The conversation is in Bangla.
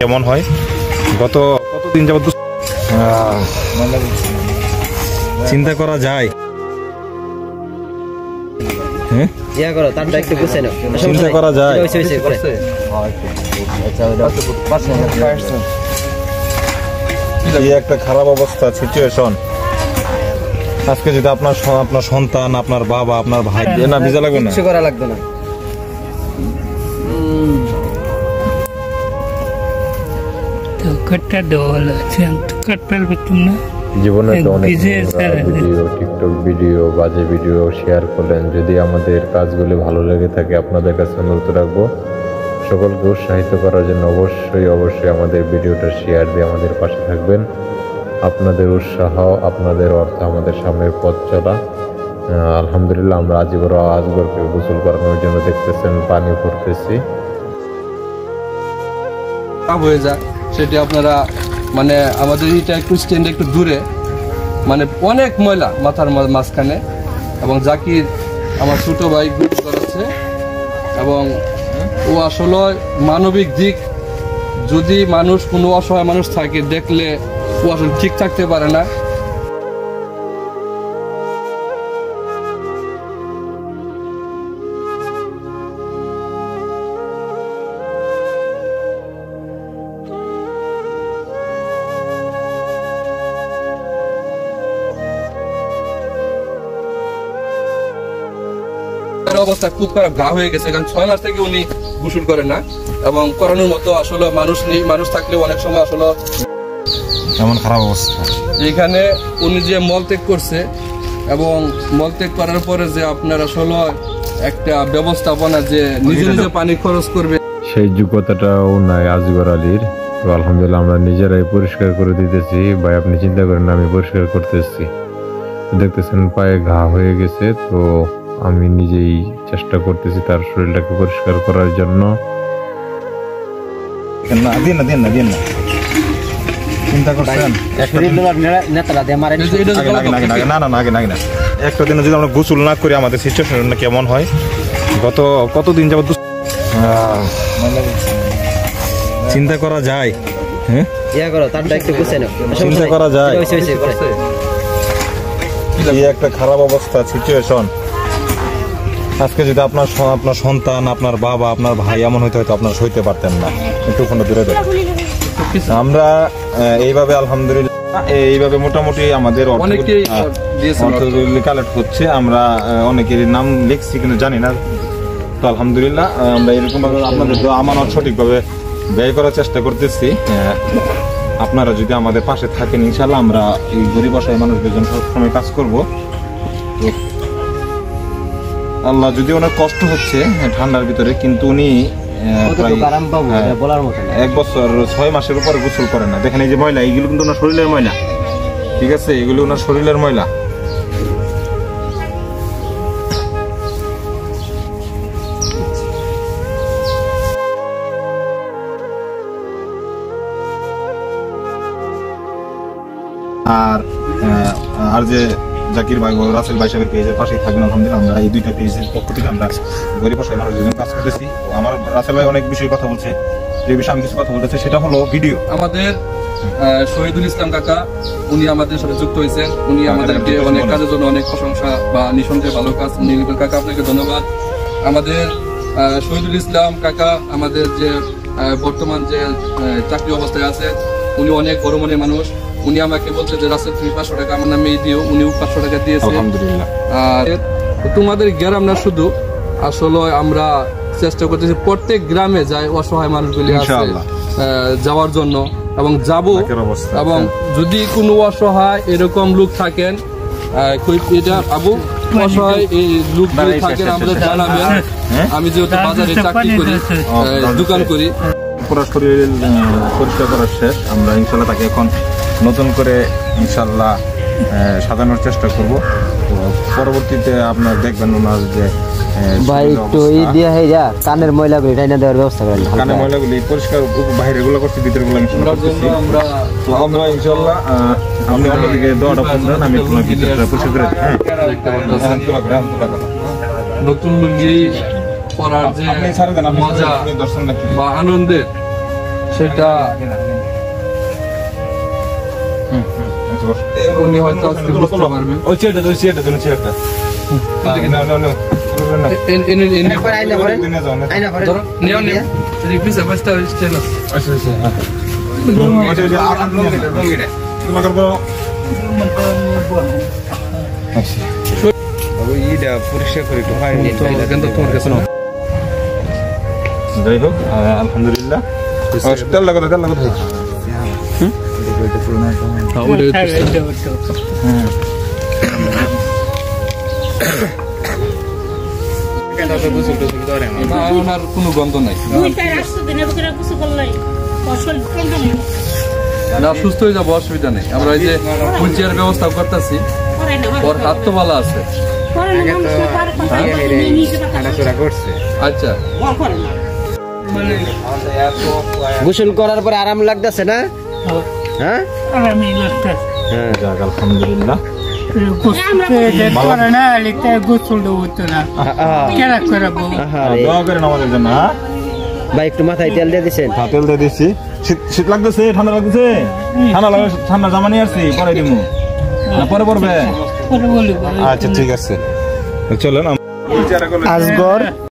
কেমন হয় গত কতদিন যাবত চিন্তা করা যায়। হ্যাঁ চিন্তা করা যায়। এই একটা খারাপ অবস্থা সিচুয়েশন। আজকে যদি আপনার সন্তান, আপনার বাবা, আপনার ভাই না ভিজা লাগবে না, কিছু করা লাগবে না। জীবনে তো অনেক ভিডিও, টিকটক ভিডিও, বাজে ভিডিও শেয়ার করলেন। যদি আমাদের কাজগুলি ভালো লেগে থাকে আপনাদের কাছে অনুরোধ রাখবো সকলকে উৎসাহিত করার জন্য অবশ্যই আমাদের ভিডিওটা শেয়ার দিয়ে আমাদের পাশে থাকবেন। আপনাদের উৎসাহ, আপনাদের অর্থ আমাদের সামনের পথ চলা। আলহামদুলিল্লাহ আমরা আজগরকে গোসল করানোর জন্য দেখতেছেন পানি পড়তেছি হয়ে যায়। সেটি আপনারা মানে আমাদের এটা একটু স্ট্যান্ড একটু দূরে, মানে অনেক ময়লা মাথার মাঝখানে, এবং জাকির আমার ছোট ভাই গোসল করাচ্ছে। এবং ও আসলে মানবিক দিক, যদি মানুষ কোনো অসহায় মানুষ থাকে দেখলে ও আসলে ঠিক থাকতে পারে না। অবস্থা খুব খারাপ, ঘা হয়ে গেছে, কারণ 6 মাস থেকে উনি গোসল করে না, এবং করানোর মতো আসলে মানুষ নেই। মানুষ থাকলে অনেক সময় আসলে এমন খারাপ অবস্থা। এখানে উনি যে মলত্যাগ করছে, এবং মলত্যাগ করার পরে যে আপনার আসলে একটা ব্যবস্থাপনা যে নিজে নিজে পানি খরচ করবে, সেই যোগ্যতাটাও নাই আজগর আলীর। তো আলহামদুলিল্লাহ আমরা নিজেরাই পরিষ্কার করে দিতেছি। ভাই আপনি চিন্তা করেন না, আমি পরিষ্কার করতেছি। দেখতেছেন পায়ে ঘা হয়ে গেছে, তো আমি নিজেই চেষ্টা করতেছি তার শরীরটাকে পরিষ্কার করার জন্য। চিন্তা করছেন একটা দিনে যদি আমরা গোসল না করি আমাদের সিচুয়েশন কেমন হয়। গত কতদিন যাবত চিন্তা করা যায়। হ্যাঁ চিন্তা করা যায়। এই একটা খারাপ অবস্থা সিচুয়েশন। আজকে যদি আপনার সন্তান, আপনার বাবা, আপনার ভাই এমন হয়তো আপনারা সইতে পারতেন না। একটুখানি দূরে দেন। আমরা এইভাবে আলহামদুলিল্লাহ এইভাবে মোটামুটি আমাদের কালেক্ট হচ্ছে। আমরা অনেকেরই নাম লিখছি কিন্তু জানি না। তো আলহামদুলিল্লাহ আমরা এরকম ভাবে আপনাদের আমানত সঠিকভাবে ব্যয় করার চেষ্টা করতেছি। আপনারা যদি আমাদের পাশে থাকেন ইনশাল্লাহ আমরা এই গরিব অসহায় মানুষদের জন্য সবসময় কাজ করবো। আল্লাহ যদি ওনার কষ্ট হচ্ছে ঠান্ডার ভিতরে, কিন্তু উনি 1 বছর 6 মাসের উপরে গোসল করেন না। দেখেন এই যে ময়লা, এইগুলো কিন্তু ওনার শরীরের ময়লা, ঠিক আছে? এগুলো ওনার শরীরের ময়লা। আর যে জাকির ভাই, রাসেল ভাই সাহেবের পেজের পাশেই থাকবেন। আলহামদুলিল্লাহ আমরা এই দুইটা পেজের পক্ষ থেকে আমরা গরিব অসহায় মানুষের জন্য কাজ করতেছি। আমার রাসেল ভাই অনেক বিষয়ে কথা বলছে, যে বিষয়ে আমি কিছু কথা বলতেছি সেটা হলো ভিডিও। আমাদের শহীদুল ইসলাম কাকা, উনি আমাদের সাথে যুক্ত হয়েছেন। উনি আমাদেরকে অনেক কাজের জন্য অনেক প্রশংসা বা নিঃসন্দেহে ভালো কাজ। কাকা আপনাকে ধন্যবাদ। আমাদের শহীদুল ইসলাম কাকা আমাদের যে বর্তমান যে চাকরি অবস্থায় আছে, উনি অনেক বড় মনের মানুষ। উনি আমাকে বলছে যে রাসেল তুমি 500 টাকা আমার নামে দিও। উনিও 500 টাকা দিয়েছে। আর তোমাদের গ্রাম না শুধু, আসলে আমরা চেষ্টা করতেছি প্রত্যেক গ্রামে যায় অসহায় মানুষগুলি আছে যাওয়ার জন্য, এবং যাব। এবং যদি কোনো অসহায় এরকম লোক থাকেন, এটা আবু অসহায় এই লোকগুলি থাকেন আমাদের জানাবেন। আমি যেহেতু বাজারে চাকরি করি, দোকান করি। পুরো শরীর পরিষ্কার করার শেষ। আমরা ইনশাল্লাহ তাকে এখন নতুন করে ইনশাল্লাহ সাজানোর চেষ্টা করব। পরবর্তীতে আপনারা দেখবেন ওনার যে ভাই একটু এই দিয়া হয়ে যা কানের ময়লাগুলি ঢাইনা দেওয়ার ব্যবস্থা করেন। কানের ময়লাগুলি পরিষ্কার বাইরে গুলো করছি, ভিতরে গুলো আমরা ইনশাল্লাহ আপনি অন্যদিকে দোয়াটা বলবেন, আমি তোমার ভিতরটা পরিষ্কার করে নতুন লুঙ্গি পরার যে মজা বা আনন্দের সেটা উনি হয়তো আজকে বুঝতে পারবেন। ওই চেয়ারটা ওই চেয়ারটা তুমি চেয়ারটা না না না ধরো নিও নিও রিপিস অবস্থা স্টেল আচ্ছা আচ্ছা আচ্ছা তোমাকে বলো আচ্ছা ওই ইটা পরিষ্কার করে একটু পানি নিয়ে কিন্তু তোমার কাছে না যাই হোক আলহামদুলিল্লাহ তেল লাগো ভাই ওনার কোনো গন্ধ নাই না, সুস্থ হয়ে যাবো, অসুবিধা নেই। আমরা এই যে হুইল চেয়ার ব্যবস্থা করতেছি, ওর হাত তো ভালো আছে। আচ্ছা, গোসল করার পরে আরাম লাগতেছে না? হ্যাঁ যাক আলহামদুলিল্লাহ দোয়া করেন আমাদের জন্য। ভাই একটু মাথায় তেল দিয়ে দিচ্ছেন? তেল দিয়ে দিচ্ছি। শীত লাগতেছে, ঠান্ডা লাগতেছে? ঠান্ডা জামা নিয়ে আসছি, পরে দিব না পরে পড়বে? আচ্ছা ঠিক আছে, চলেন। আজগর